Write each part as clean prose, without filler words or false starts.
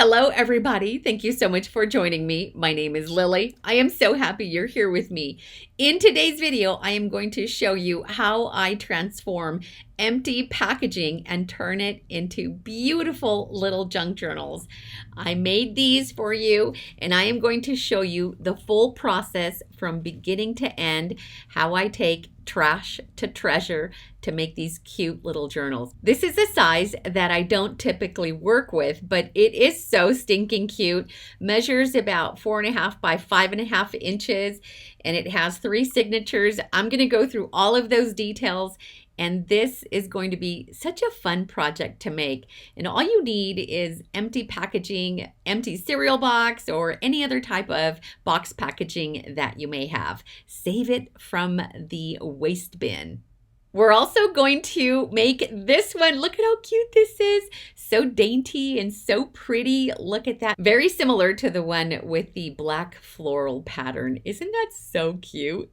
Hello, everybody. Thank you so much for joining me. My name is Lily. I am so happy you're here with me. In today's video, I am going to show you how I transform empty packaging and turn it into beautiful little junk journals. I made these for you, and I am going to show you the full process from beginning to end, how I take trash to treasure to make these cute little journals. This is a size that I don't typically work with, but it is so stinking cute. Measures about 4.5 by 5.5 inches, and it has 3 signatures. I'm going to go through all of those details, and this is going to be such a fun project to make. And all you need is empty packaging, empty cereal box, or any other type of box packaging that you may have. Save it from the waste bin. We're also going to make this one. Look at how cute this is. So dainty and so pretty. Look at that. Very similar to the one with the black floral pattern. Isn't that so cute?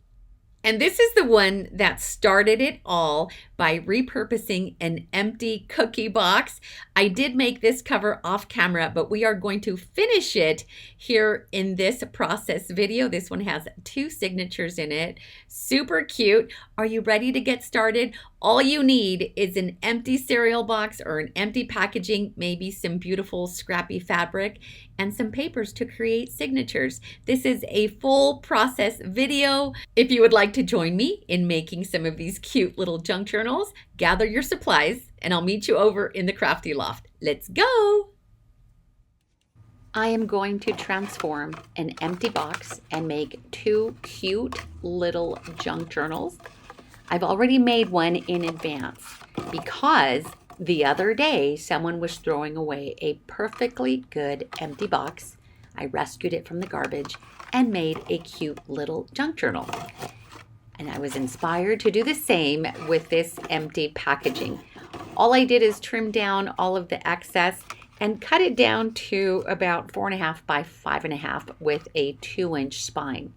And this is the one that started it all by repurposing an empty cookie box. I did make this cover off camera, but we are going to finish it here in this process video. This one has 2 signatures in it. Super cute. Are you ready to get started? All you need is an empty cereal box or an empty packaging, maybe some beautiful scrappy fabric, and some papers to create signatures. This is a full process video. If you would like to join me in making some of these cute little junk journals, gather your supplies and I'll meet you over in the crafty loft. Let's go! I am going to transform an empty box and make 2 cute little junk journals. I've already made one in advance because the other day someone was throwing away a perfectly good empty box. I rescued it from the garbage and made a cute little junk journal. And I was inspired to do the same with this empty packaging. All I did is trim down all of the excess and cut it down to about 4.5 by 5.5 with a 2-inch spine.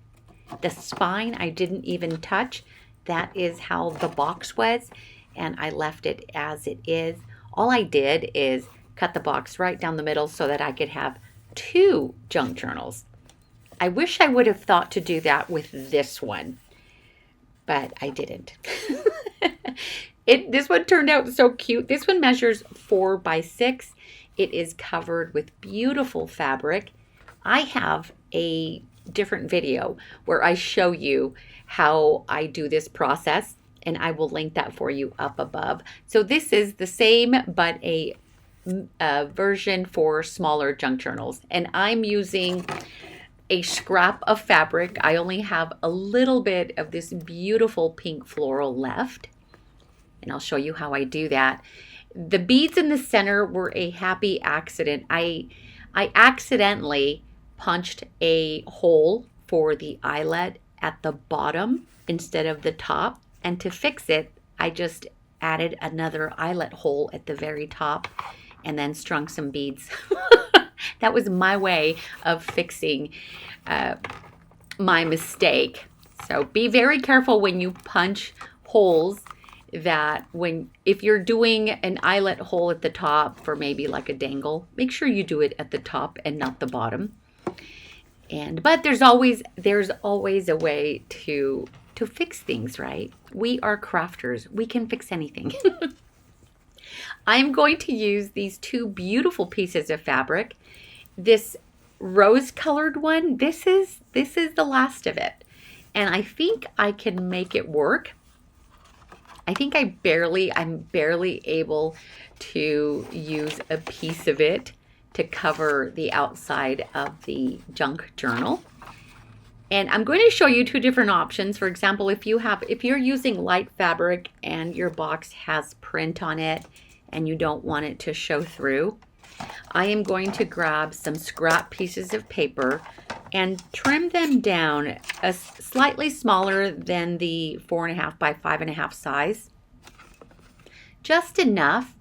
The spine I didn't even touch. That is how the box was, and I left it as it is. All I did is cut the box right down the middle so that I could have 2 junk journals. I wish I would have thought to do that with this one, but I didn't. This one turned out so cute. This one measures 4 by 6. It is covered with beautiful fabric. I have a different video where I show you how I do this process, and I will link that for you up above. So this is the same, but a version for smaller junk journals. And I'm using a scrap of fabric. I only have a little bit of this beautiful pink floral left, and I'll show you how I do that. The beads in the center were a happy accident. I accidentally punched a hole for the eyelet at the bottom instead of the top, and to fix it I just added another eyelet hole at the very top and then strung some beads. That was my way of fixing my mistake. So be very careful when you punch holes, that if you're doing an eyelet hole at the top for maybe like a dangle, make sure you do it at the top and not the bottom. But there's always a way to fix things, right? We are crafters. We can fix anything. I'm going to use these 2 beautiful pieces of fabric. This rose-colored one, this is the last of it. And I think I can make it work. I think I'm barely able to use a piece of it to cover the outside of the junk journal. And I'm going to show you 2 different options. For example, if you're using light fabric and your box has print on it and you don't want it to show through, I am going to grab some scrap pieces of paper and trim them down slightly smaller than the 4.5 by 5.5 size. Just enough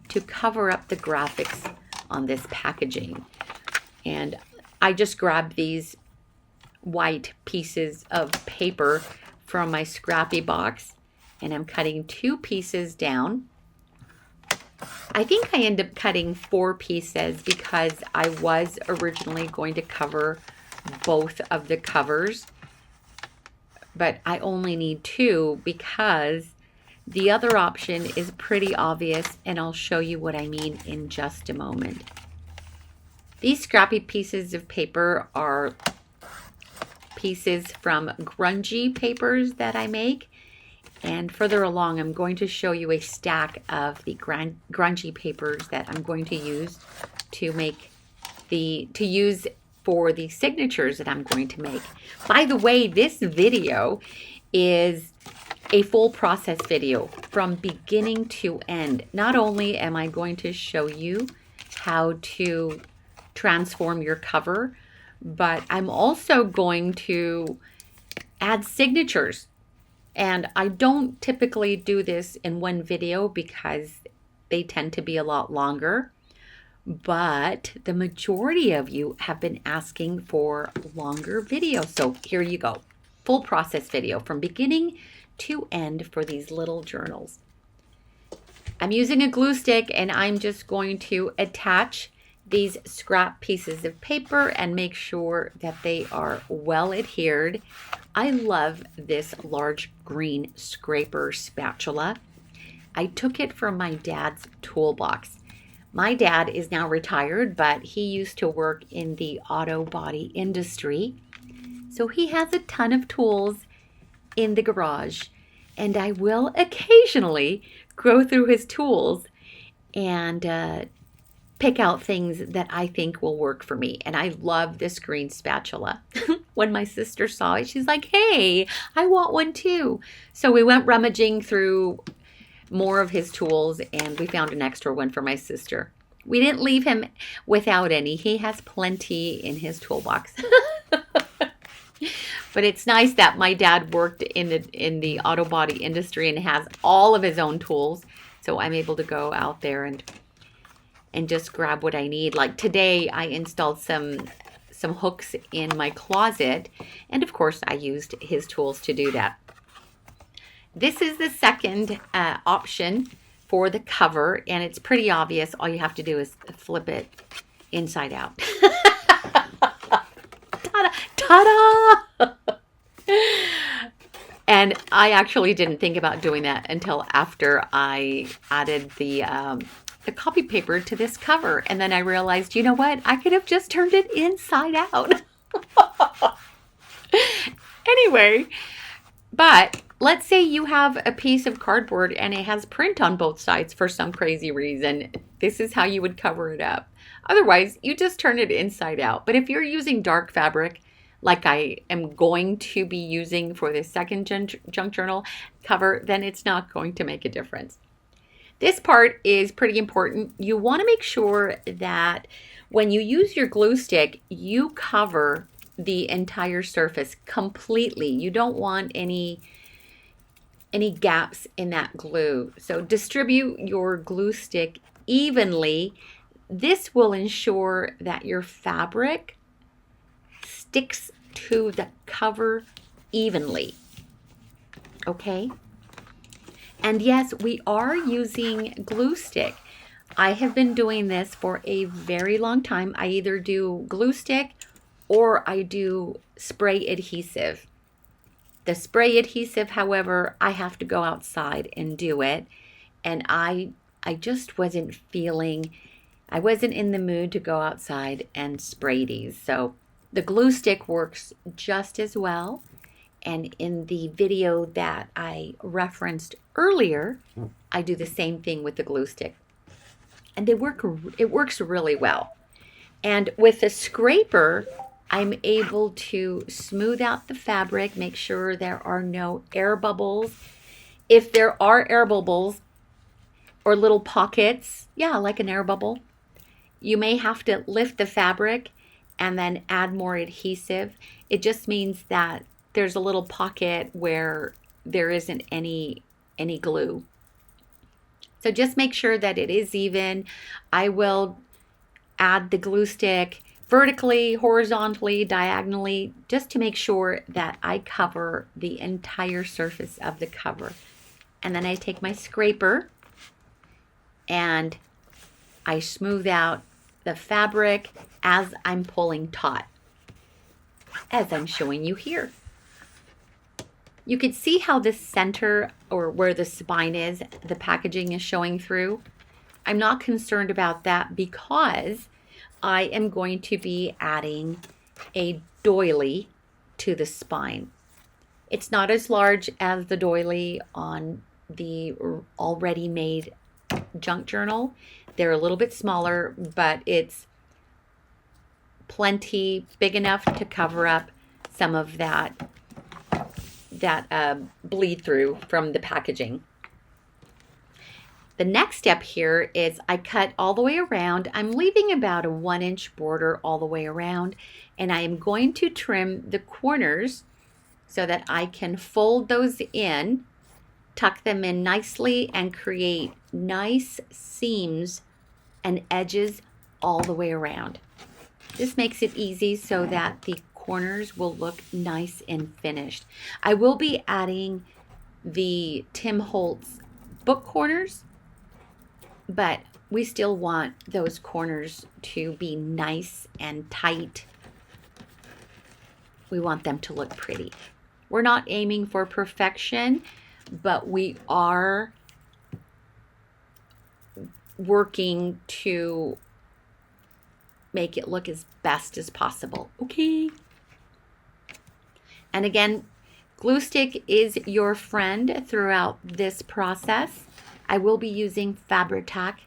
to cover up the graphics on this packaging. And I just grabbed these white pieces of paper from my scrappy box, and I'm cutting 2 pieces down I think I ended up cutting 4 pieces because I was originally going to cover both of the covers, but I only need 2 because the other option is pretty obvious, and I'll show you what I mean in just a moment. These scrappy pieces of paper are pieces from grungy papers that I make. And further along, I'm going to show you a stack of the grungy papers that I'm going to use to use for the signatures that I'm going to make. By the way, this video is a full process video from beginning to end. Not only am I going to show you how to transform your cover, but I'm also going to add signatures. And I don't typically do this in one video because they tend to be a lot longer. But the majority of you have been asking for longer videos. So here you go. Full process video from beginning to end for these little journals. I'm using a glue stick, and I'm just going to attach these scrap pieces of paper and make sure that they are well adhered. I love this large green scraper spatula. I took it from my dad's toolbox. My dad is now retired, but he used to work in the auto body industry. So he has a ton of tools in the garage, and I will occasionally go through his tools and pick out things that I think will work for me. And I love this green spatula. When my sister saw it, she's like, hey, I want one too. So we went rummaging through more of his tools, and we found an extra one for my sister. We didn't leave him without any. He has plenty in his toolbox. But it's nice that my dad worked in the auto body industry and has all of his own tools. So I'm able to go out there and just grab what I need. Like today, I installed some hooks in my closet, and of course, I used his tools to do that. This is the second option for the cover, and it's pretty obvious. All you have to do is flip it inside out. Ta-da! Ta-da! And I actually didn't think about doing that until after I added the copy paper to this cover. And then I realized, you know what? I could have just turned it inside out. Anyway, but let's say you have a piece of cardboard and it has print on both sides for some crazy reason. This is how you would cover it up. Otherwise, you just turn it inside out. But if you're using dark fabric, like I am going to be using for the second junk journal cover, then it's not going to make a difference. This part is pretty important. You want to make sure that when you use your glue stick, you cover the entire surface completely. You don't want any gaps in that glue. So distribute your glue stick evenly. This will ensure that your fabric sticks to the cover evenly. Okay? And yes, we are using glue stick. I have been doing this for a very long time. I either do glue stick or I do spray adhesive. The spray adhesive, however, I have to go outside and do it. And I just wasn't I wasn't in the mood to go outside and spray these. So the glue stick works just as well. And in the video that I referenced earlier, I do the same thing with the glue stick. And it works really well. And with the scraper, I'm able to smooth out the fabric, make sure there are no air bubbles. If there are air bubbles or little pockets, yeah, like an air bubble, you may have to lift the fabric and then add more adhesive. It just means that there's a little pocket where there isn't any glue. So just make sure that it is even. I will add the glue stick vertically, horizontally, diagonally, just to make sure that I cover the entire surface of the cover. And then I take my scraper and I smooth out the fabric as I'm pulling taut, as I'm showing you here. You can see how the center, or where the spine is, the packaging is showing through. I'm not concerned about that because I am going to be adding a doily to the spine. It's not as large as the doily on the already made junk journal. They're a little bit smaller, but it's plenty big enough to cover up some of that bleed through from the packaging. The next step here is I cut all the way around. I'm leaving about a 1-inch border all the way around, and I am going to trim the corners so that I can fold those in, tuck them in nicely, and create nice seams and edges all the way around. This makes it easy so that the corners will look nice and finished. I will be adding the Tim Holtz book corners, but we still want those corners to be nice and tight. We want them to look pretty. We're not aiming for perfection, but we are working to make it look as best as possible. Okay. And again, glue stick is your friend throughout this process. I will be using Fabri-Tac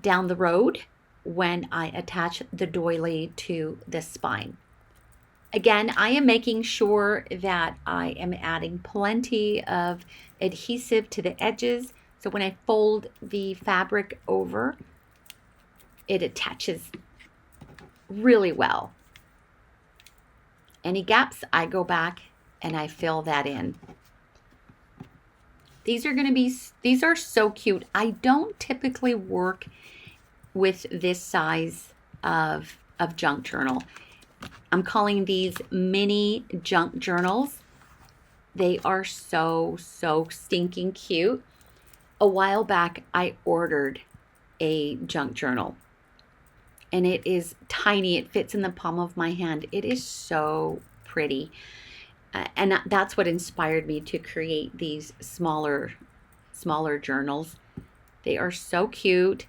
down the road when I attach the doily to the spine. Again, I am making sure that I am adding plenty of adhesive to the edges, so when I fold the fabric over, it attaches really well. Any gaps, I go back and I fill that in. These are so cute. I don't typically work with this size of junk journal. I'm calling these mini junk journals. They are so stinking cute. A while back, I ordered a junk journal, and it is tiny. It fits in the palm of my hand. It is so pretty. And that's what inspired me to create these smaller journals. They are so cute.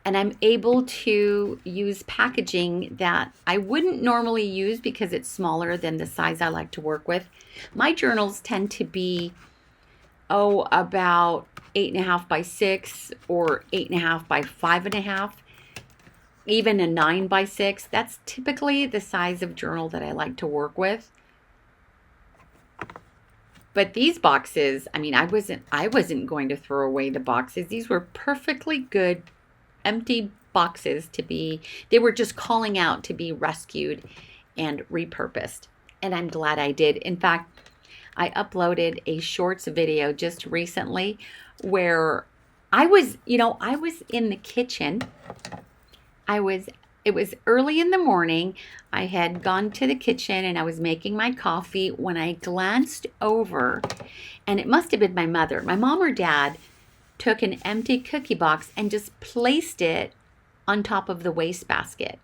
And I'm able to use packaging that I wouldn't normally use because it's smaller than the size I like to work with. My journals tend to be, about 8.5 by 6 or 8.5 by 5.5, even a 9 by 6. That's typically the size of journal that I like to work with. But these boxes, I mean, I wasn't going to throw away the boxes. These were perfectly good empty boxes they were just calling out to be rescued and repurposed. And I'm glad I did. In fact, I uploaded a shorts video just recently where I was in the kitchen. It was early in the morning. I had gone to the kitchen and I was making my coffee when I glanced over, and it must have been my mother. My mom or dad took an empty cookie box and just placed it on top of the wastebasket.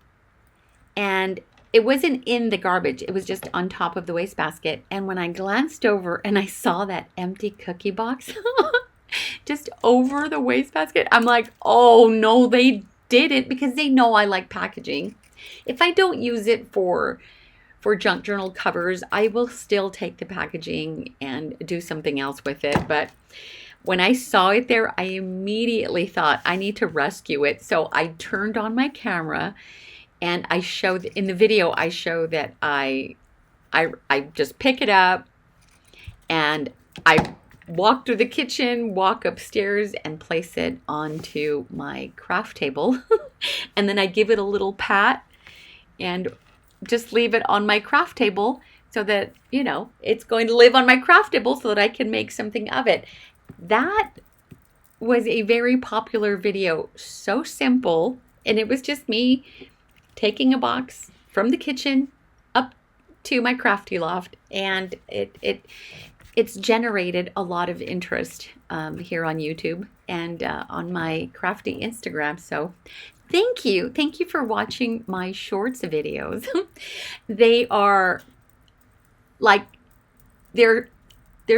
And it wasn't in the garbage. It was just on top of the wastebasket. And when I glanced over and I saw that empty cookie box just over the wastebasket, I'm like, oh no, they did it because they know I like packaging. If I don't use it for junk journal covers, I will still take the packaging and do something else with it. But when I saw it there, I immediately thought I need to rescue it. So I turned on my camera and I showed in the video, I show that I just pick it up and I walk through the kitchen, walk upstairs and place it onto my craft table. And then I give it a little pat and just leave it on my craft table so that, it's going to live on my craft table so that I can make something of it. That was a very popular video, so simple, and it was just me taking a box from the kitchen up to my crafty loft, and it's generated a lot of interest here on YouTube and on my crafty Instagram. So thank you. Thank you for watching my shorts videos. They are like, they're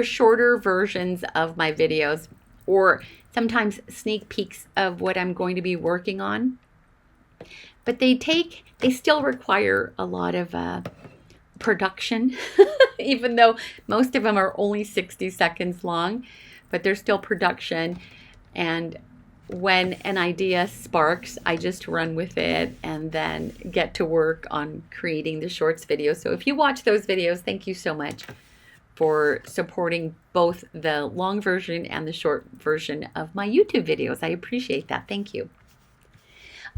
shorter versions of my videos, or sometimes sneak peeks of what I'm going to be working on. But they still require a lot of production, even though most of them are only 60 seconds long, but they're still production. And when an idea sparks, I just run with it and then get to work on creating the shorts videos. So if you watch those videos, thank you so much for supporting both the long version and the short version of my YouTube videos. I appreciate that. Thank you.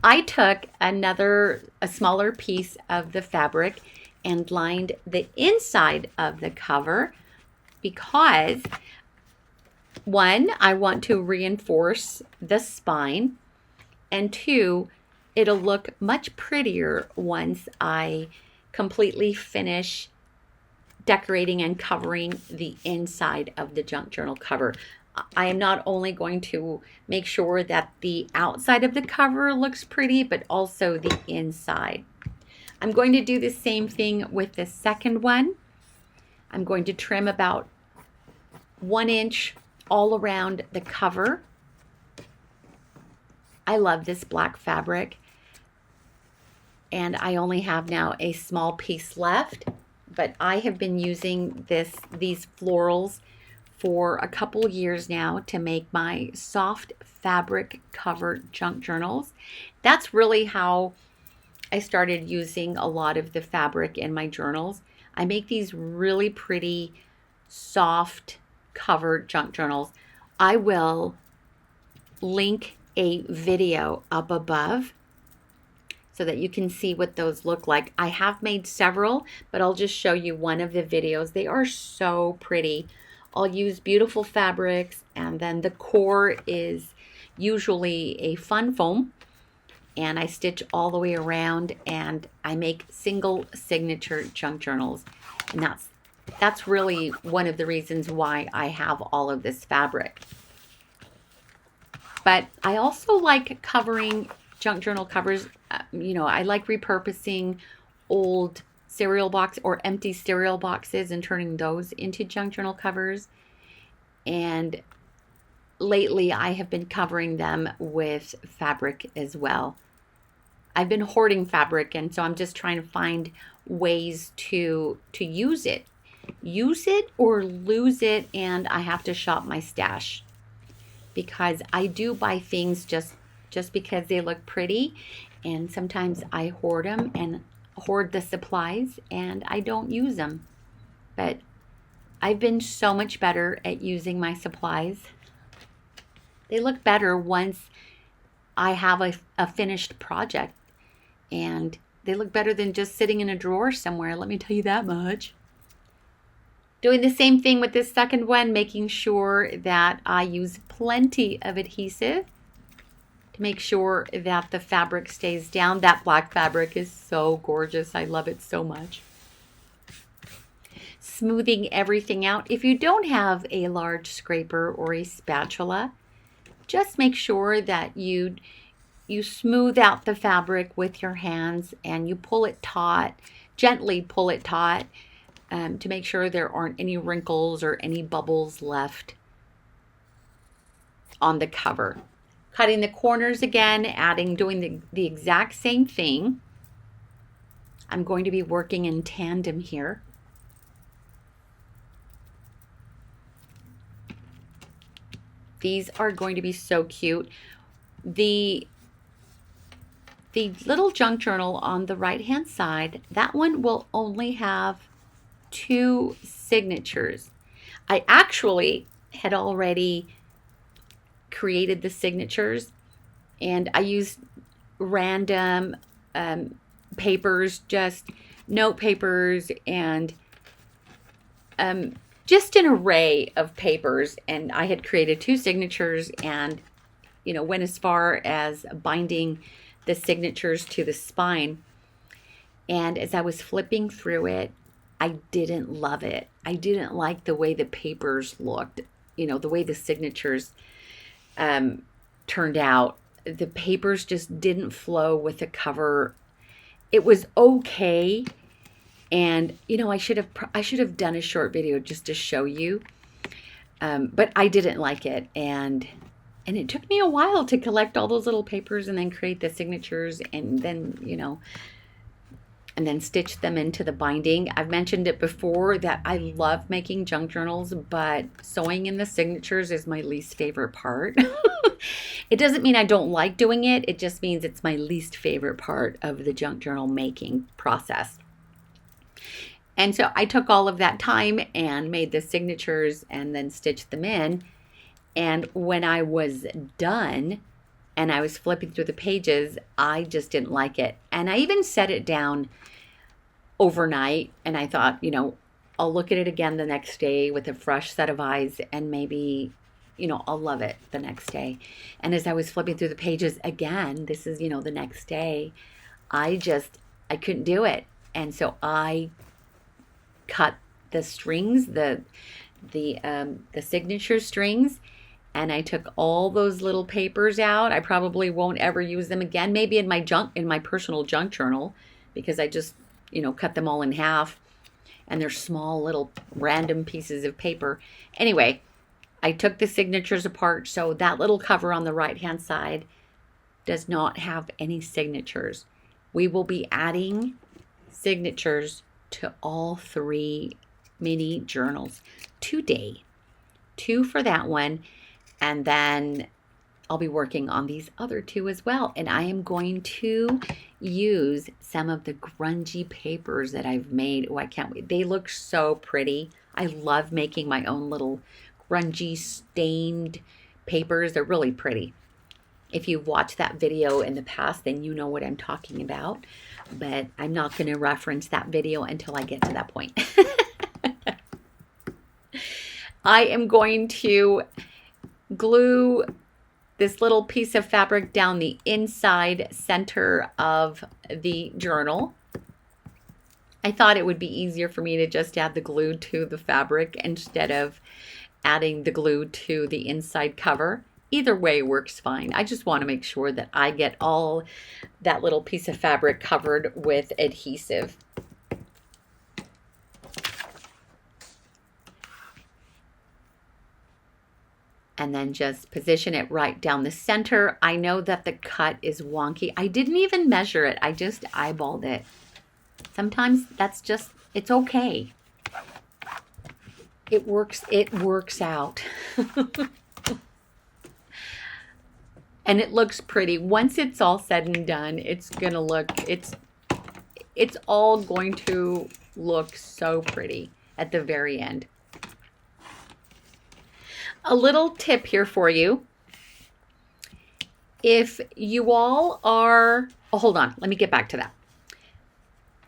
I took a smaller piece of the fabric and lined the inside of the cover because, one, I want to reinforce the spine, and two, it'll look much prettier once I completely finish decorating and covering the inside of the junk journal cover. I am not only going to make sure that the outside of the cover looks pretty, but also the inside. I'm going to do the same thing with the second one. I'm going to trim about 1 inch all around the cover. I love this black fabric, and I only have now a small piece left, but I have been using these florals for a couple years now to make my soft fabric covered junk journals. That's really how I started using a lot of the fabric in my journals. I make these really pretty soft covered junk journals. I will link a video up above so that you can see what those look like. I have made several, but I'll just show you one of the videos. They are so pretty. I'll use beautiful fabrics, and then the core is usually a fun foam, and I stitch all the way around, and I make single signature junk journals. And that's really one of the reasons why I have all of this fabric. But I also like covering junk journal covers. I like repurposing old cereal box or empty cereal boxes and turning those into junk journal covers. And lately I have been covering them with fabric as well. I've been hoarding fabric, and so I'm just trying to find ways to use it or lose it, and I have to shop my stash, because I do buy things just because they look pretty, and sometimes I hoard them and hoard the supplies and I don't use them. But I've been so much better at using my supplies. They look better once I have a finished project, and they look better than just sitting in a drawer somewhere, let me tell you that much. Doing the same thing with this second one, making sure that I use plenty of adhesive to make sure that the fabric stays down. That black fabric is so gorgeous. I love it so much. Smoothing everything out. If you don't have a large scraper or a spatula, just make sure that you smooth out the fabric with your hands, and you pull it taut, gently pull it taut, to make sure there aren't any wrinkles or any bubbles left on the cover. Cutting the corners again, doing the exact same thing. I'm going to be working in tandem here. These are going to be so cute. The little junk journal on the right hand side, that one will only have 2 signatures. I actually had already created the signatures, and I used random papers, just note papers, and just an array of papers, and I had created 2 signatures, and went as far as binding the signatures to the spine. And as I was flipping through it, I didn't love it. I didn't like the way the papers looked, the way the signatures turned out. The papers just didn't flow with the cover. It was okay. And, I should have done a short video just to show you. But I didn't like it. And it took me a while to collect all those little papers and then create the signatures and then, and then stitch them into the binding. I've mentioned it before that I love making junk journals, but sewing in the signatures is my least favorite part. It doesn't mean I don't like doing it. It just means it's my least favorite part of the junk journal making process. And so I took all of that time and made the signatures and then stitched them in. And when I was done and I was flipping through the pages, I just didn't like it. And I even set it down overnight and I thought, I'll look at it again the next day with a fresh set of eyes and maybe, I'll love it the next day. And as I was flipping through the pages again, this is, the next day, I couldn't do it. And so I cut the strings, the signature strings, and I took all those little papers out. I probably won't ever use them again. Maybe in my personal junk journal, because I just, cut them all in half, and they're small little random pieces of paper. Anyway, I took the signatures apart, so that little cover on the right-hand side does not have any signatures. We will be adding signatures to all 3 mini journals today. 2 for that one, and then I'll be working on these other 2 as well. And I am going to use some of the grungy papers that I've made. Oh, I can't wait. They look so pretty. I love making my own little grungy stained papers. They're really pretty. If you've watched that video in the past, then you know what I'm talking about. But I'm not going to reference that video until I get to that point. I am going to glue this little piece of fabric down the inside center of the journal. I thought it would be easier for me to just add the glue to the fabric instead of adding the glue to the inside cover. Either way works fine. I just want to make sure that I get all that little piece of fabric covered with adhesive. And then just position it right down the center. I know that the cut is wonky. I didn't even measure it. I just eyeballed it. Sometimes it's okay. It works out. And it looks pretty. Once it's all said and done, it's all going to look so pretty at the very end. A little tip here for you. If you all are, hold on, let me get back to that.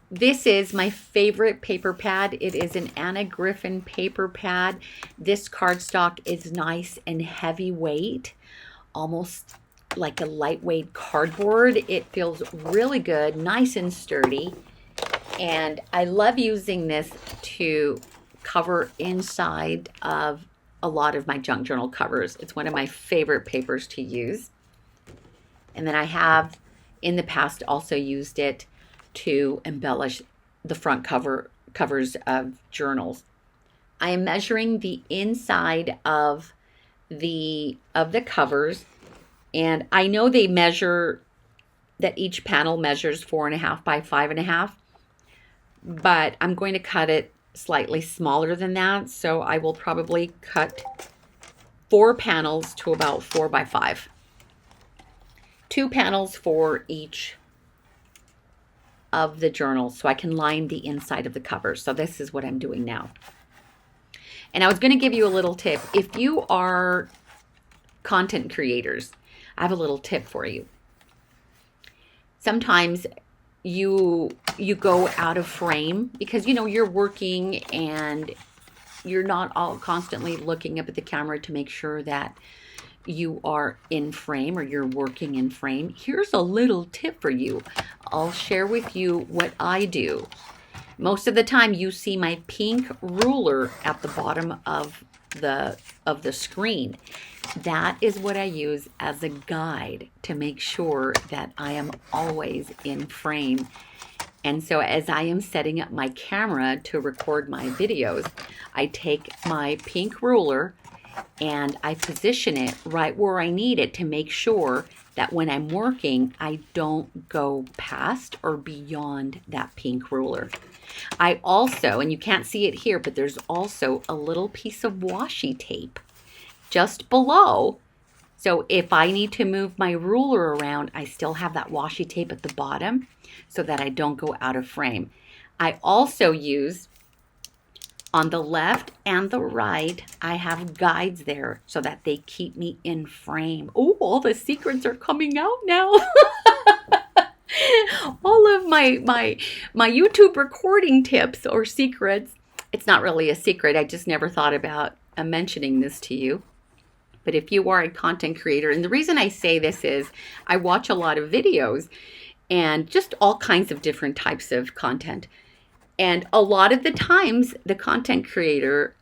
This is my favorite paper pad. It is an Anna Griffin paper pad. This cardstock is nice and heavyweight, almost like a lightweight cardboard. It feels really good, nice and sturdy. And I love using this to cover inside of a lot of my junk journal covers. It's one of my favorite papers to use. And then I have in the past also used it to embellish the front covers of journals. I am measuring the inside of the covers, and I know they measure that each panel measures 4.5 by 5.5, but I'm going to cut it slightly smaller than that, so I will probably cut 4 panels to about 4 by 5. 2 panels for each of the journals so I can line the inside of the cover. So this is what I'm doing now. And I was going to give you a little tip. If you are content creators, I have a little tip for you. Sometimes you go out of frame because you're working and you're not all constantly looking up at the camera to make sure that you are in frame or you're working in frame. Here's a little tip for you. I'll share with you what I do. Most of the time you see my pink ruler at the bottom of the screen. That is what I use as a guide to make sure that I am always in frame. And so as I am setting up my camera to record my videos, I take my pink ruler and I position it right where I need it to make sure that when I'm working, I don't go past or beyond that pink ruler. I also, and you can't see it here, but there's also a little piece of washi tape just below. So if I need to move my ruler around, I still have that washi tape at the bottom so that I don't go out of frame. I also use, on the left and the right, I have guides there so that they keep me in frame. Oh, all the secrets are coming out now. All of my YouTube recording tips or secrets. It's not really a secret. I just never thought about mentioning this to you. But if you are a content creator, and the reason I say this is I watch a lot of videos and just all kinds of different types of content. And a lot of the times the content creator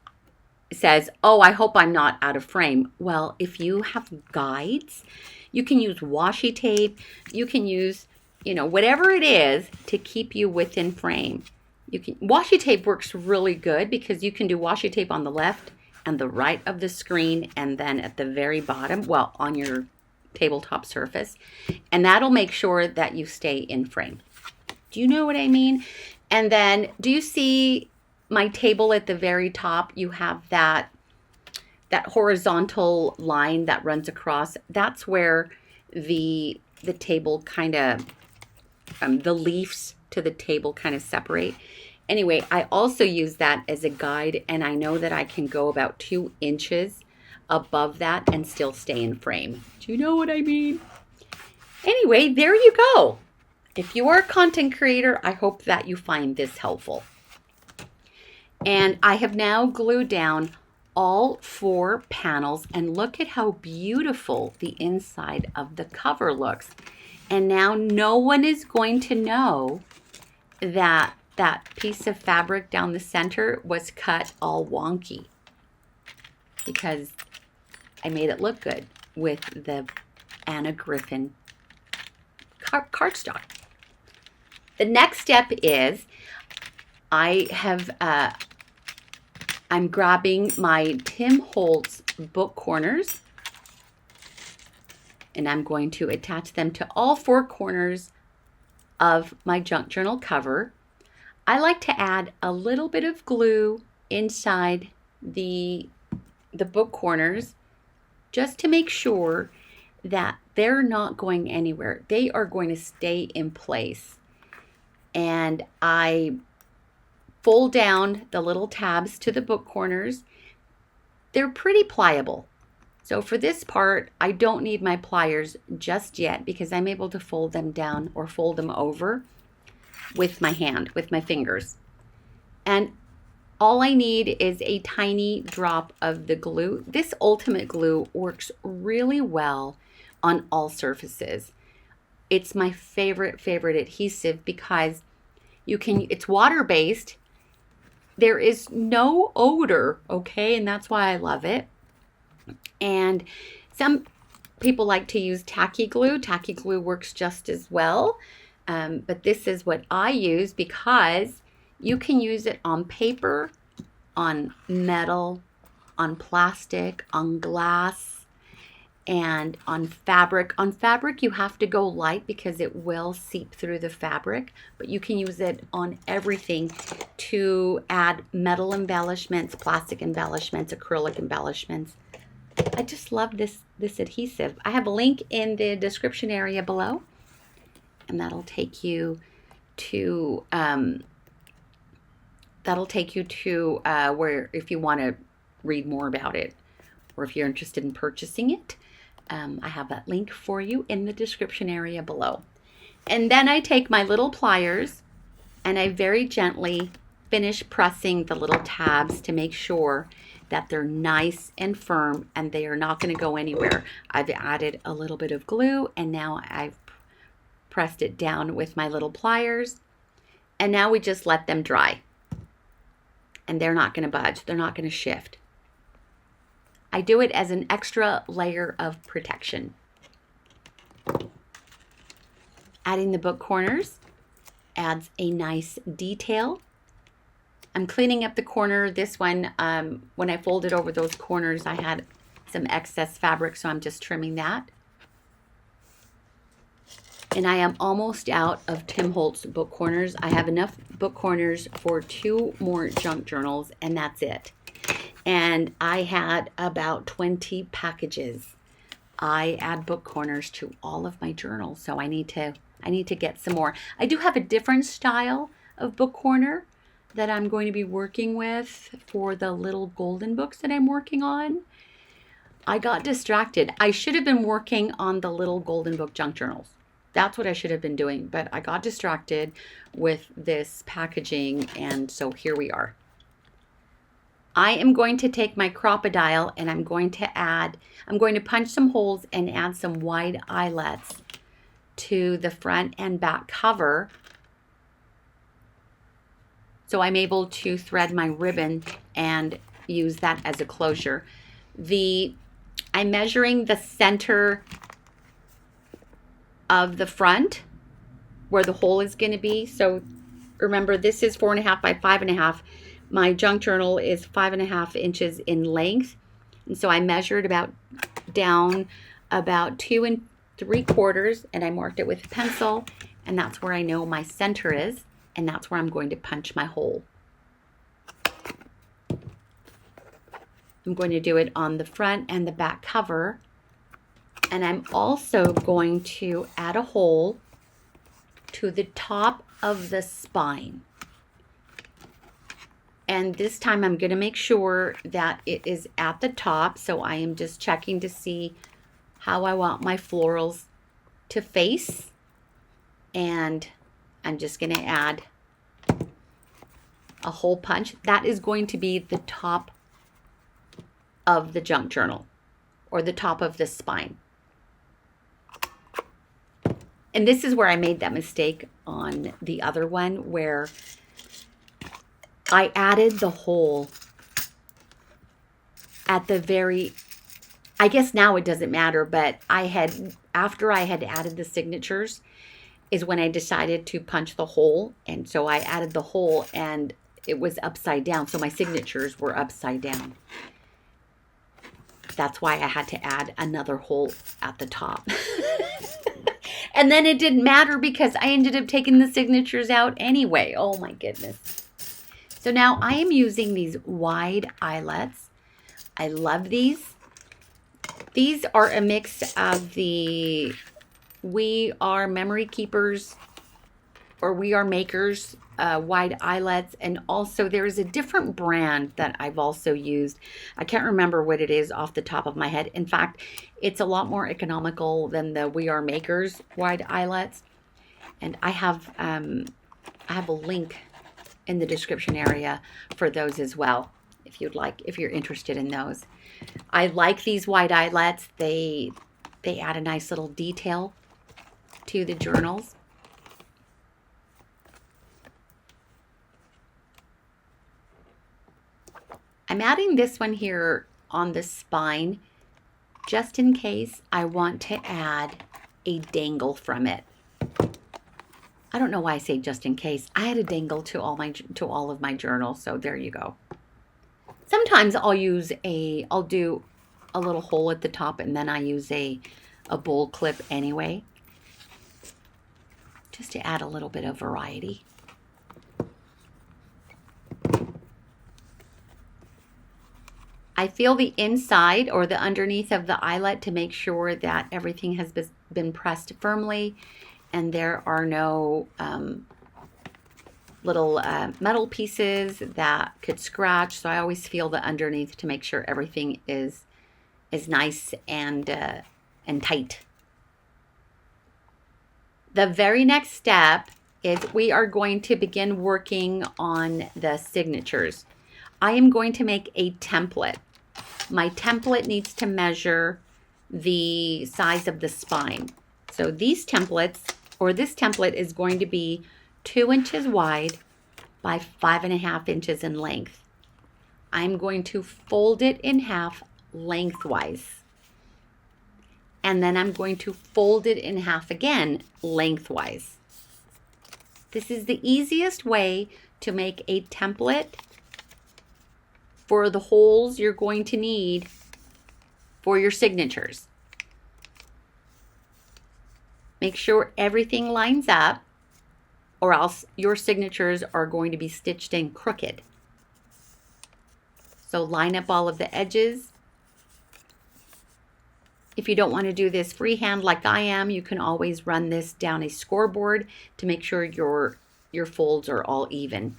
says, oh, I hope I'm not out of frame. Well, if you have guides, you can use washi tape, you can use, whatever it is to keep you within frame. Washi tape works really good because you can do washi tape on the left and the right of the screen, and then at the very bottom, well, on your tabletop surface. And that'll make sure that you stay in frame. Do you know what I mean? And then, do you see my table at the very top? You have that horizontal line that runs across. That's where the table kind of, the leaves to the table kind of separate. Anyway, I also use that as a guide, and I know that I can go about 2 inches above that and still stay in frame. Do you know what I mean? Anyway, there you go. If you are a content creator, I hope that you find this helpful. And I have now glued down all 4 panels, and look at how beautiful the inside of the cover looks. And now no one is going to know that that piece of fabric down the center was cut all wonky, because I made it look good with the Anna Griffin cardstock. The next step is I'm grabbing my Tim Holtz book corners, and I'm going to attach them to all 4 corners of my junk journal cover. I like to add a little bit of glue inside the book corners just to make sure that they're not going anywhere. They are going to stay in place. And I fold down the little tabs to the book corners. They're pretty pliable. So for this part, I don't need my pliers just yet because I'm able to fold them down or fold them over with my hand, with my fingers. And all I need is a tiny drop of the glue. This Ultimate Glue works really well on all surfaces. It's my favorite adhesive because it's water-based. There is no odor, okay? And that's why I love it. And some people like to use tacky glue. Tacky glue works just as well. But this is what I use because you can use it on paper, on metal, on plastic, on glass, and on fabric. On fabric, you have to go light because it will seep through the fabric, but you can use it on everything to add metal embellishments, plastic embellishments, acrylic embellishments. I just love this adhesive. I have a link in the description area below, and that'll take you to where, if you want to read more about it, or if you're interested in purchasing it, I have that link for you in the description area below. And then I take my little pliers and I very gently finish pressing the little tabs to make sure that they're nice and firm and they are not going to go anywhere. I've added a little bit of glue, and now I've pressed it down with my little pliers. And now we just let them dry. And they're not going to budge. They're not going to shift. I do it as an extra layer of protection. Adding the book corners adds a nice detail. I'm cleaning up the corner. This one, when I folded over those corners, I had some excess fabric, so I'm just trimming that. And I am almost out of Tim Holtz book corners. I have enough book corners for 2 more junk journals, and that's it. And I had about 20 packages. I add book corners to all of my journals, so I need to get some more. I do have a different style of book corner that I'm going to be working with for the little golden books that I'm working on. I got distracted. I should have been working on the little golden book junk journals. That's what I should have been doing, but I got distracted with this packaging, and so here we are. I am going to take my crocodile and I'm going to punch some holes and add some wide eyelets to the front and back cover, so I'm able to thread my ribbon and use that as a closure. I'm measuring the center of the front where the hole is going to be. So remember, this is 4.5 by 5.5. My junk journal is 5.5 inches in length, and so I measured down about 2 3/4, and I marked it with a pencil, and that's where I know my center is, and that's where I'm going to punch my hole. I'm going to do it on the front and the back cover. And I'm also going to add a hole to the top of the spine. And this time I'm going to make sure that it is at the top. So I am just checking to see how I want my florals to face. And I'm just going to add a hole punch. That is going to be the top of the junk journal, or the top of the spine. And this is where I made that mistake on the other one, where I added the hole at the very, I guess now it doesn't matter, but after I had added the signatures is when I decided to punch the hole. And so I added the hole and it was upside down. So my signatures were upside down. That's why I had to add another hole at the top. And then it didn't matter because I ended up taking the signatures out anyway. Oh my goodness. So now I am using these wide eyelets. I love these. These are a mix of the We Are Memory Keepers, or We Are Makers wide eyelets, and also there is a different brand that I've also used. I can't remember what it is off the top of my head. In fact, it's a lot more economical than the We Are Makers wide eyelets, and I have a link in the description area for those as well, if you're interested in those. I like these wide eyelets. They add a nice little detail to the journals. I'm adding this one here on the spine just in case I want to add a dangle from it. I don't know why I say just in case. I had a dangle to all of my journals, so there you go. Sometimes I'll do a little hole at the top, and then I use a bowl clip anyway, just to add a little bit of variety. I feel the inside or the underneath of the eyelet to make sure that everything has been pressed firmly and there are no little metal pieces that could scratch. So I always feel the underneath to make sure everything is nice and tight. The very next step is we are going to begin working on the signatures. I am going to make a template. My template needs to measure the size of the spine. So these templates, or this template is going to be 2 inches wide by 5.5 inches in length. I'm going to fold it in half lengthwise. And then I'm going to fold it in half again lengthwise. This is the easiest way to make a template for the holes you're going to need for your signatures. Make sure everything lines up, or else your signatures are going to be stitched in crooked. So line up all of the edges. If you don't want to do this freehand like I am, you can always run this down a scoreboard to make sure your folds are all even.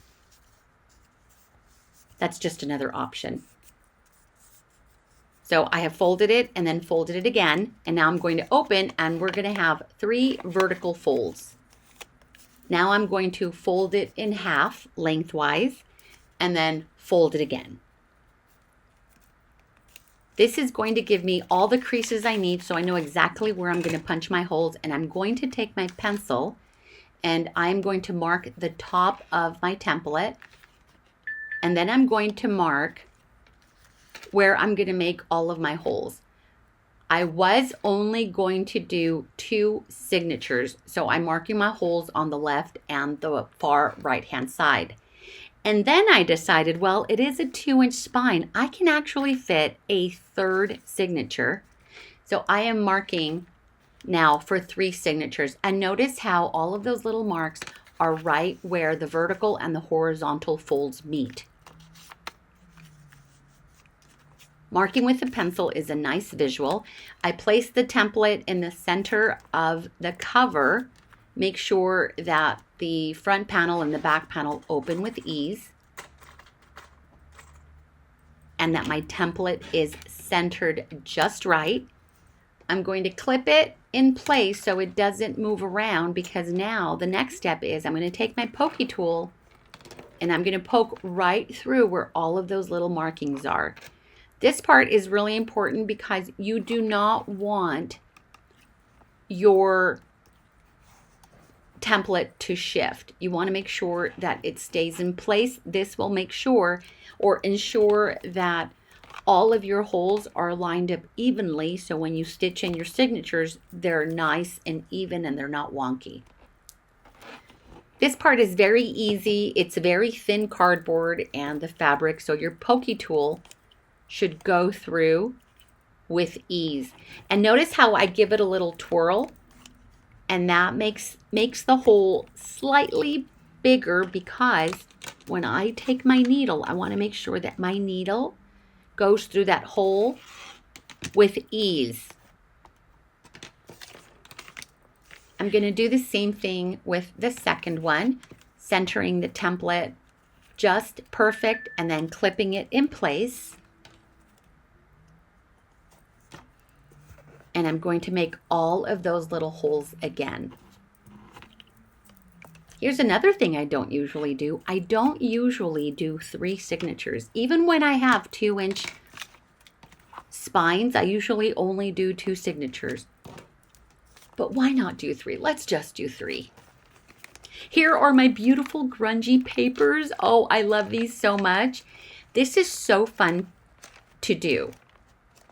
That's just another option. So I have folded it and then folded it again, and now I'm going to open, and we're going to have 3 vertical folds. Now I'm going to fold it in half lengthwise and then fold it again. This is going to give me all the creases I need, so I know exactly where I'm going to punch my holes, and I'm going to take my pencil and I'm going to mark the top of my template, and then I'm going to mark where I'm going to make all of my holes. I was only going to do 2 signatures, so I'm marking my holes on the left and the far right hand side. And then I decided, well, it is a 2-inch spine. I can actually fit a 3rd signature. So I am marking now for 3 signatures. And notice how all of those little marks are right where the vertical and the horizontal folds meet. Marking with a pencil is a nice visual. I place the template in the center of the cover. Make sure that the front panel and the back panel open with ease, and that my template is centered just right. I'm going to clip it in place so it doesn't move around, because now the next step is I'm going to take my pokey tool and I'm going to poke right through where all of those little markings are. This part is really important because you do not want your template to shift. You want to make sure that it stays in place. This will make sure or ensure that all of your holes are lined up evenly, so when you stitch in your signatures, they're nice and even and they're not wonky. This part is very easy. It's very thin cardboard and the fabric, so your pokey tool should go through with ease. And notice how I give it a little twirl, and that makes the hole slightly bigger, because when I take my needle, I want to make sure that my needle goes through that hole with ease. I'm going to do the same thing with the second one, centering the template just perfect and then clipping it in place. And I'm going to make all of those little holes again. Here's another thing I don't usually do. I don't usually do 3 signatures. Even when I have 2-inch spines, I usually only do 2 signatures. But why not do 3? Let's just do 3. Here are my beautiful grungy papers. Oh, I love these so much. This is so fun to do,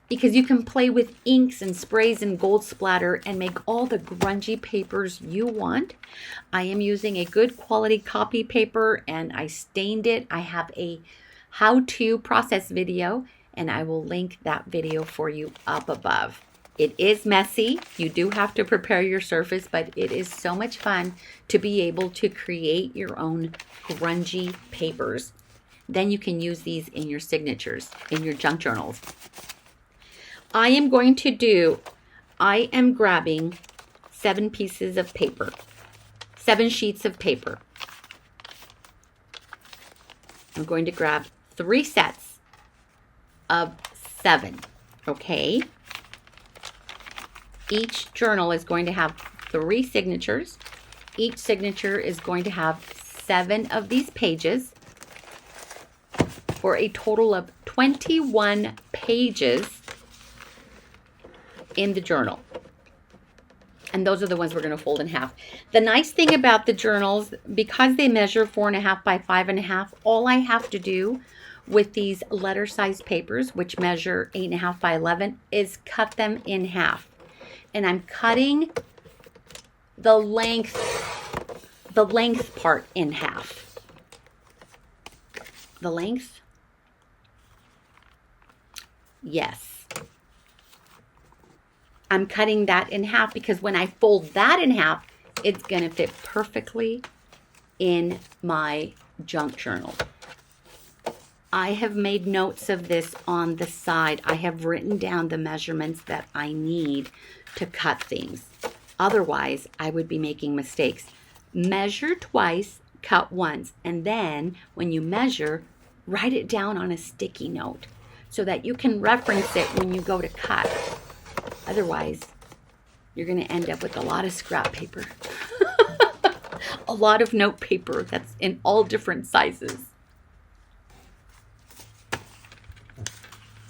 because you can play with inks and sprays and gold splatter and make all the grungy papers you want. I am using a good quality copy paper, and I stained it. I have a how-to process video, and I will link that video for you up above. It is messy. You do have to prepare your surface, but it is so much fun to be able to create your own grungy papers. Then you can use these in your signatures, in your junk journals. I am grabbing 7 pieces of paper, 7 sheets of paper. I'm going to grab 3 sets of 7, okay? Each journal is going to have 3 signatures. Each signature is going to have 7 of these pages, for a total of 21 pages in the journal. And those are the ones we're going to fold in half. The nice thing about the journals, because they measure 4.5 by 5.5, all I have to do with these letter size papers, which measure 8.5 by 11, is cut them in half. And I'm cutting the length part in half. The length? Yes. I'm cutting that in half because when I fold that in half, it's going to fit perfectly in my junk journal. I have made notes of this on the side. I have written down the measurements that I need to cut things. Otherwise, I would be making mistakes. Measure twice, cut once, and then when you measure, write it down on a sticky note so that you can reference it when you go to cut. Otherwise, you're going to end up with a lot of scrap paper. A lot of note paper that's in all different sizes.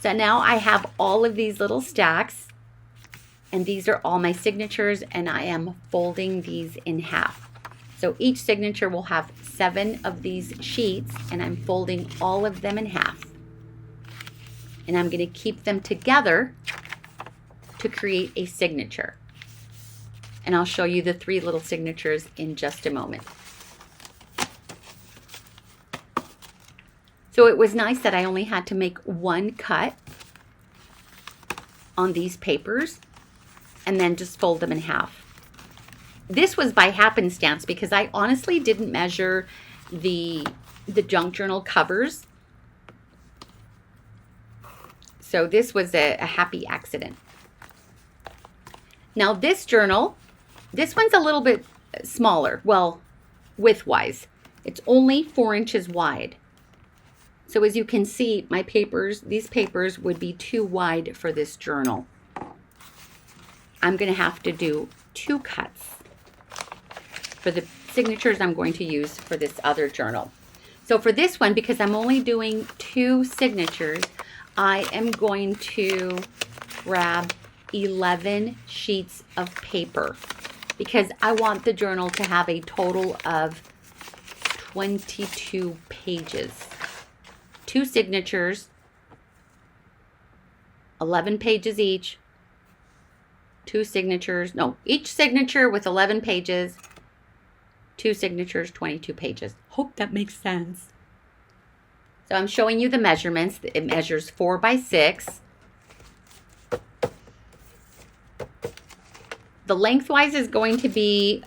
So now I have all of these little stacks, and these are all my signatures, and I am folding these in half. So each signature will have 7 of these sheets, and I'm folding all of them in half. And I'm going to keep them together to create a signature. And I'll show you the 3 little signatures in just a moment. So it was nice that I only had to make 1 cut on these papers and then just fold them in half. This was by happenstance because I honestly didn't measure the junk journal covers. So this was a happy accident. Now this journal, this one's a little bit smaller, well, width-wise. It's only 4 inches wide. So as you can see, my papers, these papers would be too wide for this journal. I'm going to have to do 2 cuts for the signatures I'm going to use for this other journal. So for this one, because I'm only doing 2 signatures, I am going to grab 11 sheets of paper because I want the journal to have a total of 22 pages. 2 signatures, 11 pages each, 2 signatures, no, each signature with 11 pages, 2 signatures, 22 pages. Hope that makes sense. So I'm showing you the measurements. It measures 4 by 6. The lengthwise is going to be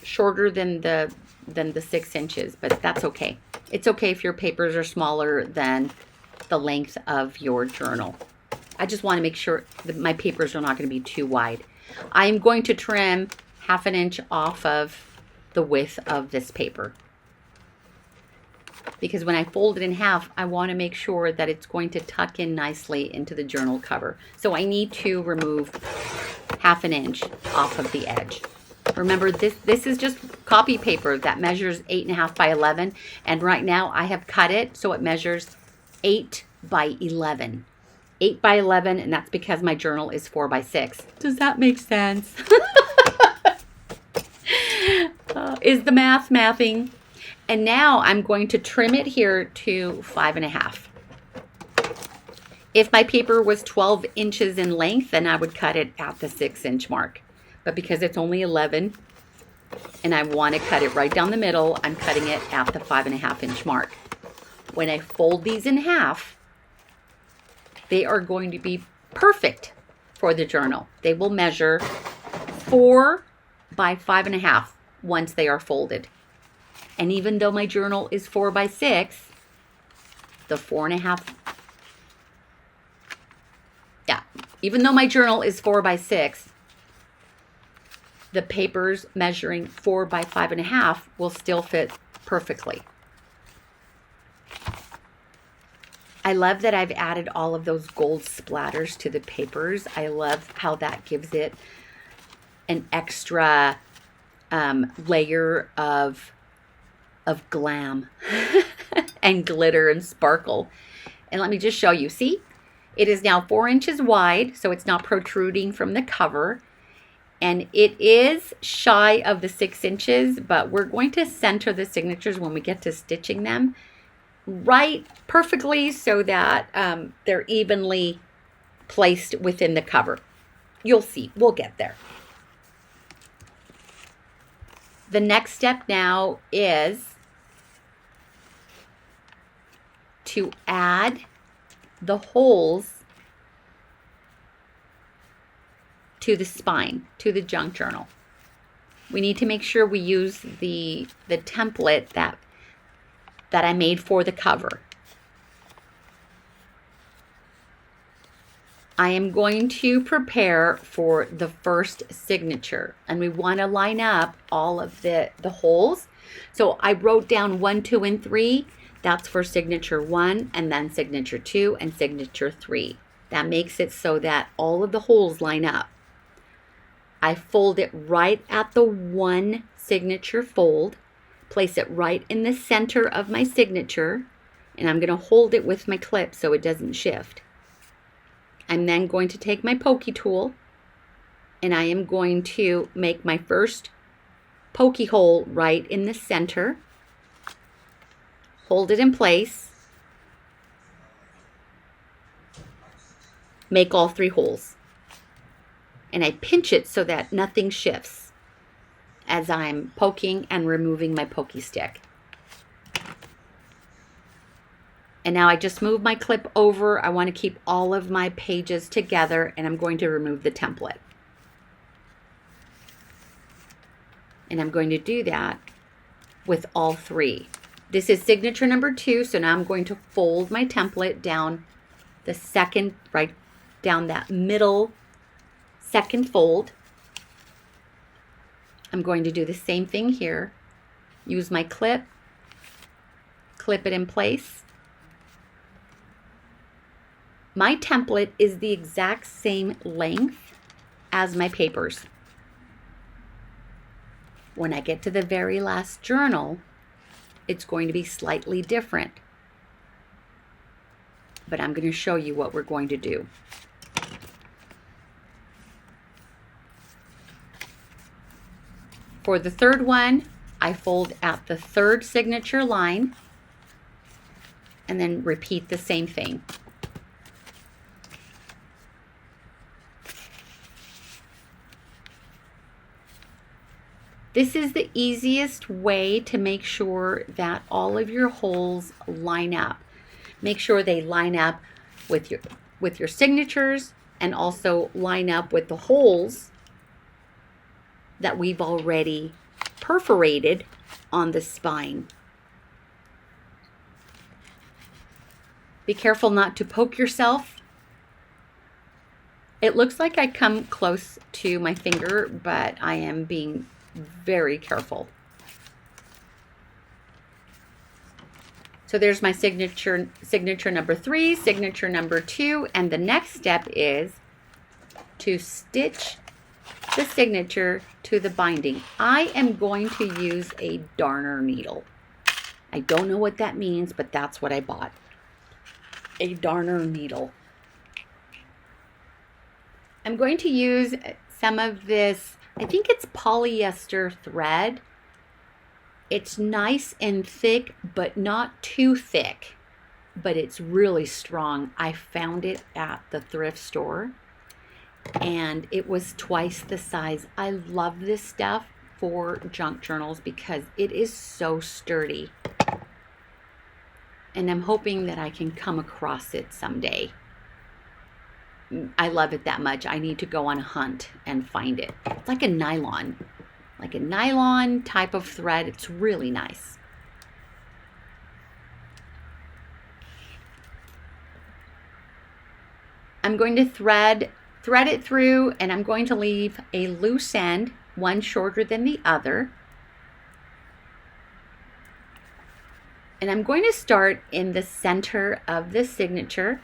shorter than the 6 inches, but that's okay. It's okay if your papers are smaller than the length of your journal. I just want to make sure that my papers are not going to be too wide. I'm going to trim 1/2 inch off of the width of this paper. Because when I fold it in half, I want to make sure that it's going to tuck in nicely into the journal cover. So I need to remove 1/2 inch off of the edge. Remember, this is just copy paper that measures 8.5 by 11. And right now I have cut it so it measures 8 by 11. 8 by 11, and that's because my journal is 4 by 6. Does that make sense? Is the math mathing? And now I'm going to trim it here to 5.5. If my paper was 12 inches in length, then I would cut it at the 6-inch mark. But because it's only 11 and I want to cut it right down the middle, I'm cutting it at the 5.5-inch mark. When I fold these in half, they are going to be perfect for the journal. They will measure 4 by 5.5 once they are folded. And even though my journal is 4 by 6, the 4.5, even though my journal is 4 by 6, the papers measuring 4 by 5.5 will still fit perfectly. I love that I've added all of those gold splatters to the papers. I love how that gives it an extra layer of glam and glitter and sparkle. And let me just show you. See, it is now 4 inches wide, so it's not protruding from the cover. And it is shy of the 6 inches, but we're going to center the signatures when we get to stitching them right perfectly so that they're evenly placed within the cover. You'll see, we'll get there. The next step now is to add the holes to the spine, to the junk journal. We need to make sure we use the template that I made for the cover. I am going to prepare for the first signature, and we want to line up all of the holes. So I wrote down 1, 2, and 3. That's for signature 1, and then signature 2 and signature 3. That makes it so that all of the holes line up. I fold it right at the 1 signature fold, place it right in the center of my signature, and I'm going to hold it with my clip so it doesn't shift. I'm then going to take my pokey tool, and I am going to make my first pokey hole right in the center, hold it in place, make all 3 holes, and I pinch it so that nothing shifts as I'm poking and removing my pokey stick. And now I just move my clip over. I want to keep all of my pages together, and I'm going to remove the template. And I'm going to do that with all 3. This is signature number 2, so now I'm going to fold my template down the second, right down that middle second fold. I'm going to do the same thing here. Use my clip, clip it in place. My template is the exact same length as my papers. When I get to the very last journal, it's going to be slightly different. But I'm going to show you what we're going to do. For the third one, I fold at the 3rd signature line and then repeat the same thing. This is the easiest way to make sure that all of your holes line up. Make sure they line up with your signatures and also line up with the holes that we've already perforated on the spine. Be careful not to poke yourself. It looks like I come close to my finger, but I am being very careful. So there's my signature number 3, signature number 2, and the next step is to stitch the signature to the binding. I am going to use a darner needle. I don't know what that means, but that's what I bought. A darner needle. I'm going to use some of this, I think it's polyester thread. It's nice and thick, but not too thick, but it's really strong. I found it at the thrift store and it was twice the size. I love this stuff for junk journals because it is so sturdy. And I'm hoping that I can come across it someday. I love it that much. I need to go on a hunt and find it. It's like a nylon type of thread. It's really nice. I'm going to thread it through, and I'm going to leave a loose end, one shorter than the other. And I'm going to start in the center of the signature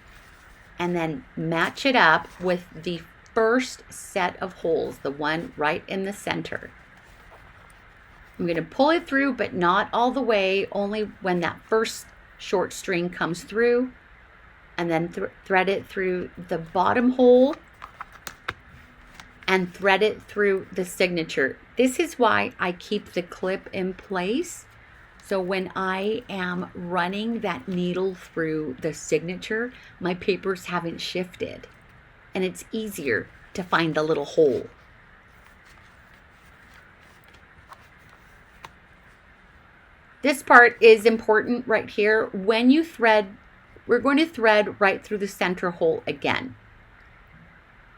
and then match it up with the first set of holes, the one right in the center. I'm going to pull it through, but not all the way, only when that first short string comes through, and then thread it through the bottom hole and thread it through the signature. This is why I keep the clip in place. So when I am running that needle through the signature, my papers haven't shifted, and it's easier to find the little hole. This part is important right here. When you thread, we're going to thread right through the center hole again.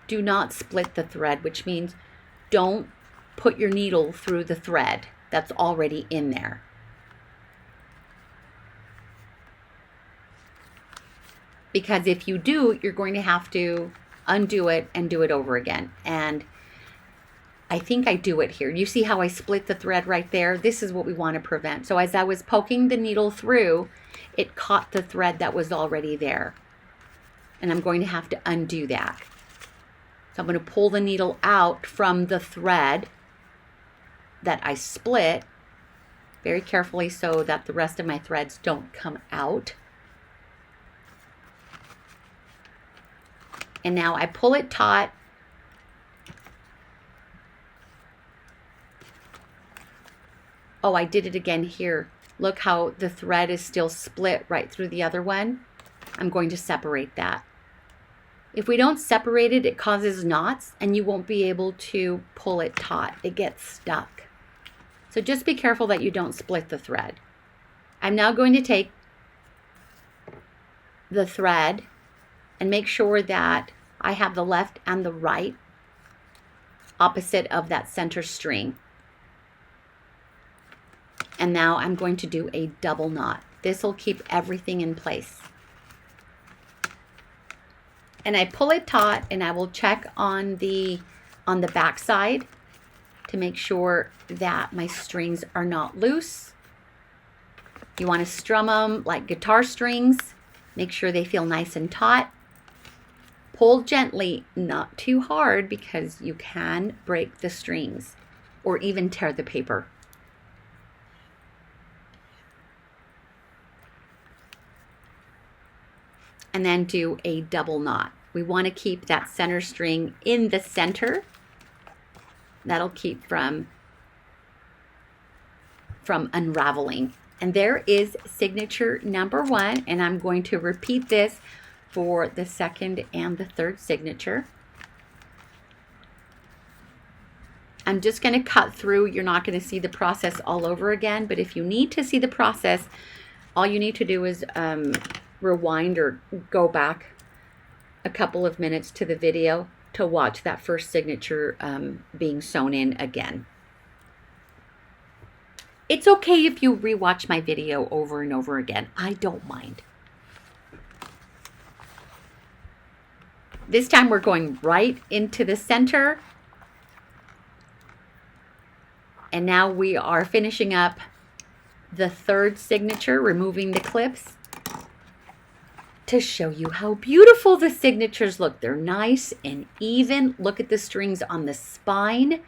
Do not split the thread, which means don't put your needle through the thread that's already in there. Because if you do, you're going to have to undo it and do it over again. And I think I do it here. You see how I split the thread right there? This is what we want to prevent. So as I was poking the needle through, it caught the thread that was already there. And I'm going to have to undo that. So I'm going to pull the needle out from the thread that I split very carefully so that the rest of my threads don't come out. And now I pull it taut. Oh, I did it again here. Look how the thread is still split right through the other one. I'm going to separate that. If we don't separate it, it causes knots and you won't be able to pull it taut. It gets stuck. So just be careful that you don't split the thread. I'm now going to take the thread and make sure that I have the left and the right opposite of that center string. And now I'm going to do a double knot. This will keep everything in place. And I pull it taut and I will check on the back side to make sure that my strings are not loose. You want to strum them like guitar strings. Make sure they feel nice and taut. Pull gently, not too hard, because you can break the strings or even tear the paper. And then do a double knot. We want to keep that center string in the center. That'll keep from unraveling. And there is signature number 1, and I'm going to repeat this for the second and the third signature. I'm just going to cut through. You're not going to see the process all over again, but if you need to see the process, all you need to do is rewind or go back a couple of minutes to the video to watch that first signature being sewn in again. It's okay if you rewatch my video over and over again. I don't mind. This time we're going right into the center. And now we are finishing up the third signature, removing the clips to show you how beautiful the signatures look. They're nice and even. Look at the strings on the spine.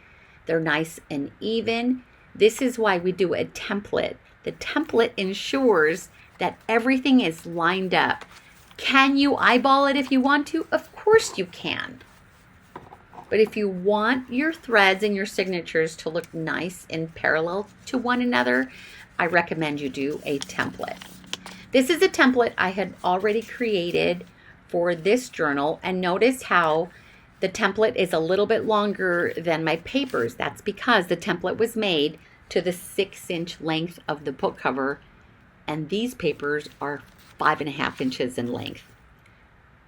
They're nice and even. This is why we do a template. The template ensures that everything is lined up. Can you eyeball it if you want to? Of course you can. But if you want your threads and your signatures to look nice and parallel to one another, I recommend you do a template. This is a template I had already created for this journal, and notice how the template is a little bit longer than my papers. That's because the template was made to the 6-inch length of the book cover, and these papers are 5.5 inches in length.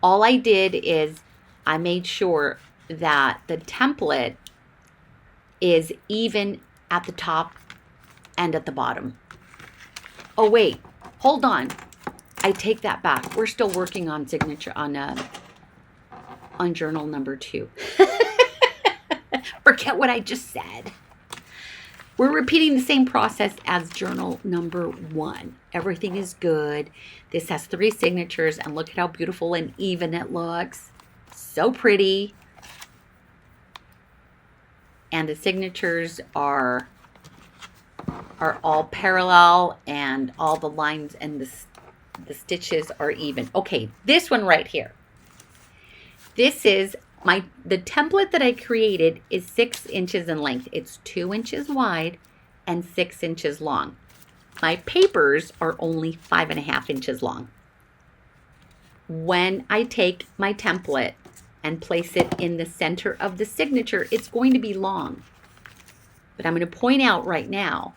All I did is I made sure that the template is even at the top and at the bottom. Oh wait, hold on. I take that back. We're still working on signature on journal number 2. Forget what I just said. We're repeating the same process as journal number 1. Everything is good. This has 3 signatures, and look at how beautiful and even it looks. So pretty. And the signatures are all parallel, and all the lines and the stitches are even. Okay, this one right here. This is The template that I created is 6 inches in length. It's 2 inches wide and 6 inches long. My papers are only 5.5 inches long. When I take my template and place it in the center of the signature, it's going to be long. But I'm going to point out right now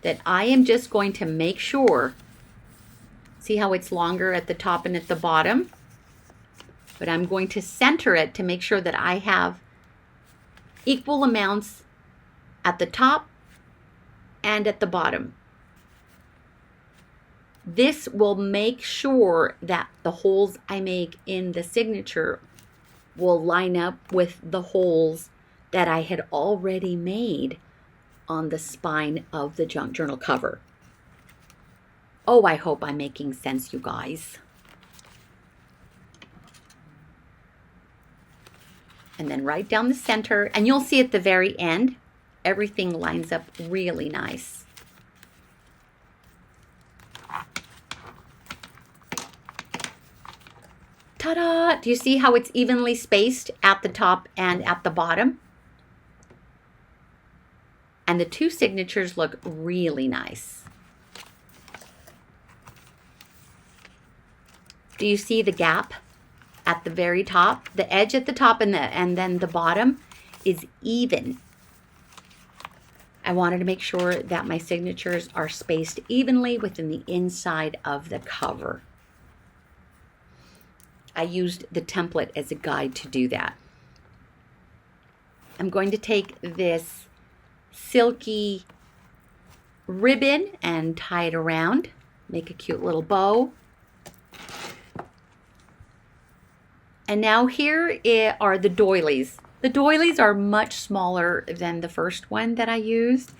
that I am just going to make sure, see how it's longer at the top and at the bottom? But I'm going to center it to make sure that I have equal amounts at the top and at the bottom. This will make sure that the holes I make in the signature will line up with the holes that I had already made on the spine of the junk journal cover. Oh, I hope I'm making sense, you guys. And then right down the center, and you'll see at the very end, everything lines up really nice. Ta-da! Do you see how it's evenly spaced at the top and at the bottom? And the two signatures look really nice. Do you see the gap at the very top? The edge at the top and then the bottom is even. I wanted to make sure that my signatures are spaced evenly within the inside of the cover. I used the template as a guide to do that. I'm going to take this silky ribbon and tie it around, make a cute little bow. And now here are the doilies. The doilies are much smaller than the first one that I used,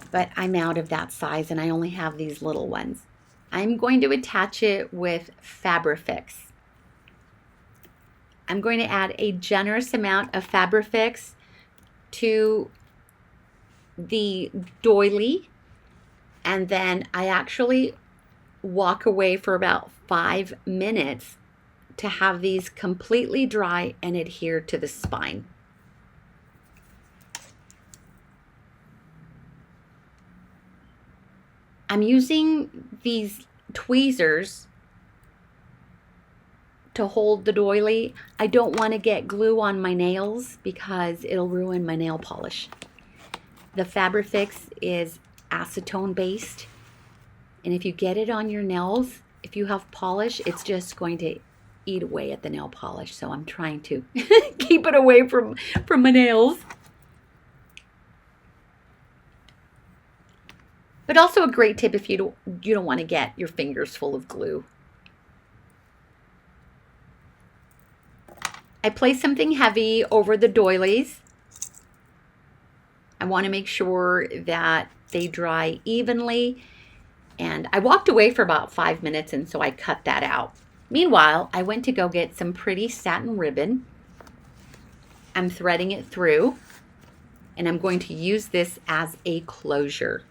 but I'm out of that size and I only have these little ones. I'm going to attach it with Fabrifix. I'm going to add a generous amount of Fabrifix to the doily, and then I actually walk away for about 5 minutes to have these completely dry and adhere to the spine. I'm using these tweezers to hold the doily. I don't want to get glue on my nails because it'll ruin my nail polish. The Fabrifix is acetone based, and if you get it on your nails, if you have polish, it's just going to eat away at the nail polish. So I'm trying to keep it away from my nails. But also a great tip if you don't want to get your fingers full of glue. I place something heavy over the doilies. I want to make sure that they dry evenly. And I walked away for about 5 minutes, and so I cut that out. Meanwhile, I went to go get some pretty satin ribbon. I'm threading it through, and I'm going to use this as a closure.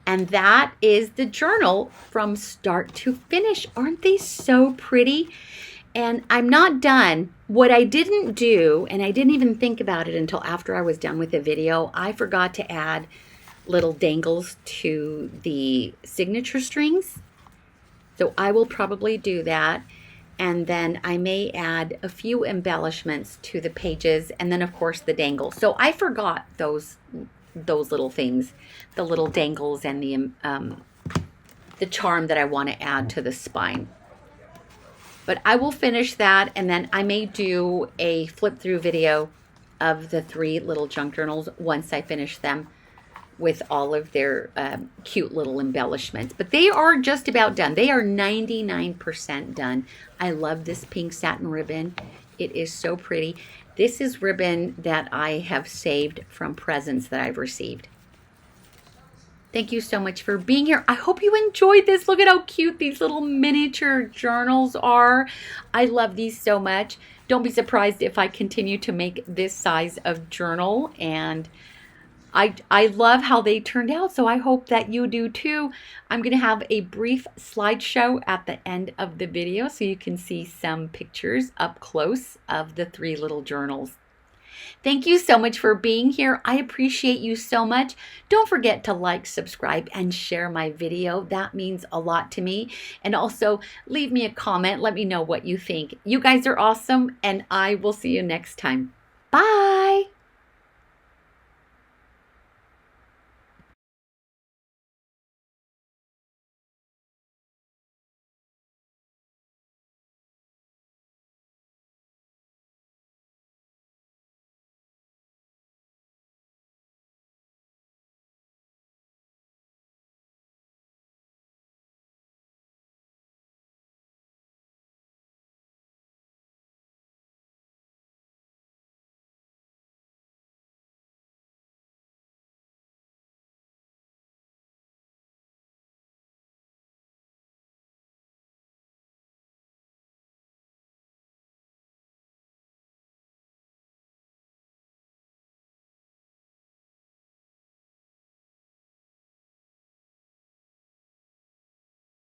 And that is the journal from start to finish. Aren't they so pretty? And I'm not done. What I didn't do, and I didn't even think about it until after I was done with the video, I forgot to add little dangles to the signature strings. So I will probably do that. And then I may add a few embellishments to the pages, and then of course the dangles. So I forgot those little things, the little dangles and the charm that I want to add to the spine. But I will finish that, and then I may do a flip through video of the 3 little junk journals once I finish them with all of their cute little embellishments. But they are just about done. They are 99% done. I love this pink satin ribbon. It is so pretty. This is ribbon that I have saved from presents that I've received. Thank you so much for being here. I hope you enjoyed this. Look at how cute these little miniature journals are. I love these so much. Don't be surprised if I continue to make this size of journal, and I love how they turned out, so I hope that you do too. I'm going to have a brief slideshow at the end of the video so you can see some pictures up close of the 3 little journals. Thank you so much for being here. I appreciate you so much. Don't forget to like, subscribe, and share my video. That means a lot to me. And also leave me a comment. Let me know what you think. You guys are awesome, and I will see you next time. Bye.